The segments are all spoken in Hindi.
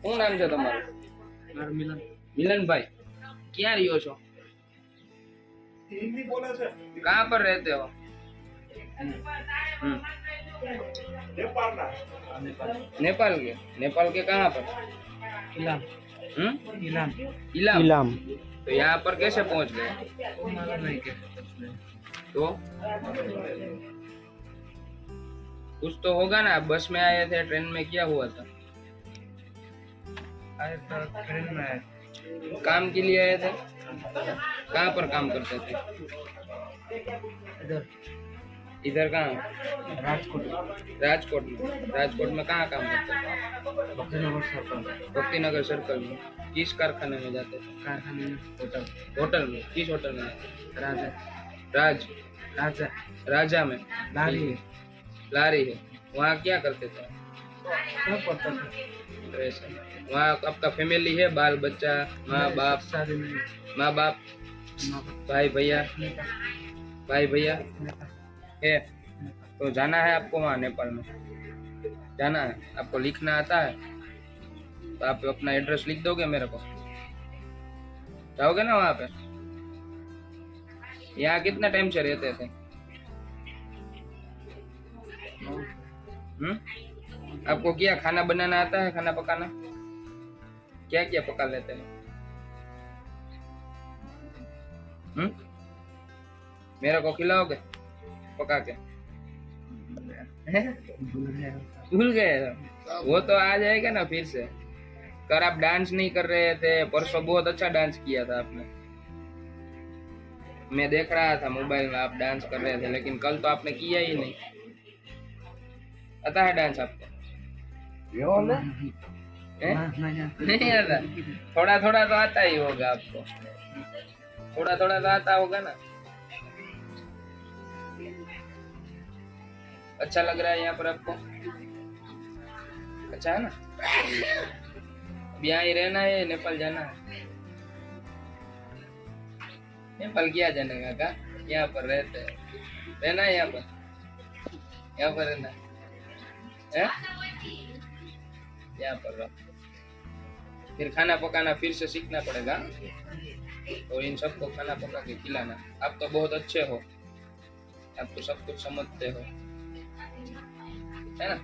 શું નામ છે તમારું? મારું મિલન. मिलन भाई, क्या रियो छो? हिंदी बोले से कहाँ पर रहते हो? नेपाल ना नेपाल के? नेपाल के कहाँ पर? इलाम. इलाम. इलाम। इलाम। तो यहाँ पर कैसे पहुँच गए? नहीं के तो कुछ तो होगा ना, बस में आए थे, ट्रेन में क्या हुआ था? आए तो ट्रेन में आए. काम के लिए आए थे? कहाँ पर काम करते थे? इधर इधर कहाँ? राजकोट. राजकोट में। राजकोट में कहाँ काम करते थे? भक्तिनगर सर्कल. भक्तिनगर सर्कल में। किस कारखाने में जाते थे? कारखाने में होटल. होटल में? किस होटल में? राजा. राज राजा. राजा में? लारी है. लारी है। वहाँ क्या करते थे? सब पड़ता था. तो ऐसा। वहाँ आपका फैमिली है, बाल बच्चा, माँ बाप? शादी में माँ बाप, भाई भैया? भाई भैया है? तो जाना है आपको वहाँ नेपाल में? जाना है आपको? लिखना आता है? तो आप अपना एड्रेस लिख दोगे मेरे को? जाओगे ना वहाँ पे? यहाँ कितना टाइम से रहते थे? आपको क्या खाना बनाना आता है? खाना पकाना क्या क्या पका लेते हैं? मेरे को खिलाओगे पका के? भूल गए? वो तो आ जाएगा ना फिर से। कर आप डांस नहीं कर रहे थे, परसों बहुत अच्छा डांस किया था आपने, मैं देख रहा था मोबाइल में, आप डांस कर रहे थे, लेकिन कल तो आपने किया ही नहीं। आता है डांस आपको? नहीं आता? थोड़ा थोड़ा तो आता ही होगा आपको, थोड़ा थोड़ा तो आता होगा ना। अच्छा लग रहा है यहाँ पर आपको? अच्छा है ना? अब यहाँ ही रहना है, नेपाल जाना है? नेपाल क्या जाने का? यहाँ पर रहते हैं, रहना है यहाँ पर? यहाँ पर रहना है? यहाँ पर रहो, फिर खाना पकाना फिर से सीखना पड़ेगा, और इन सबको खाना पका के खिलाना। आप तो बहुत अच्छे हो, आप तो सब कुछ समझते हो, है ना?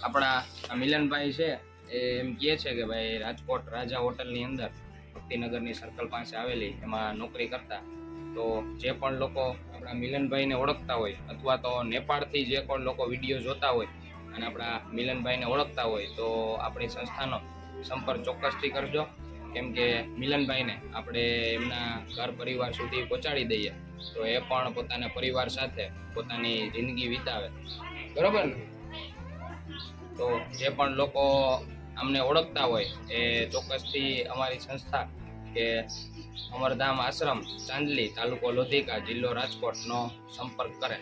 આપણા મિલનભાઈ છે એ એમ કહે છે કે ભાઈ રાજકોટ રાજા હોટલની અંદર ભક્તિનગરની સર્કલ પાસે આવેલી એમાં નોકરી કરતા, તો જે પણ લોકો આપણા મિલનભાઈને ઓળખતા હોય અથવા તો નેપાળથી જે પણ લોકો વિડીયો જોતા હોય અને આપણા મિલનભાઈને ઓળખતા હોય તો આપણી સંસ્થાનો સંપર્ક ચોક્કસથી કરજો, કેમ કે મિલનભાઈને આપણે એમના ઘર પરિવાર સુધી પહોંચાડી દઈએ તો એ પણ પોતાના પરિવાર સાથે પોતાની જિંદગી વિતાવે, બરોબર ને? તો જે પણ લોકો અમને ઓળખતા હોય એ ચોક્કસથી અમારી સંસ્થા કે અમરધામ આશ્રમ ચાંદલી, તાલુકો લોધિકા, જિલ્લો રાજકોટનો સંપર્ક કરે।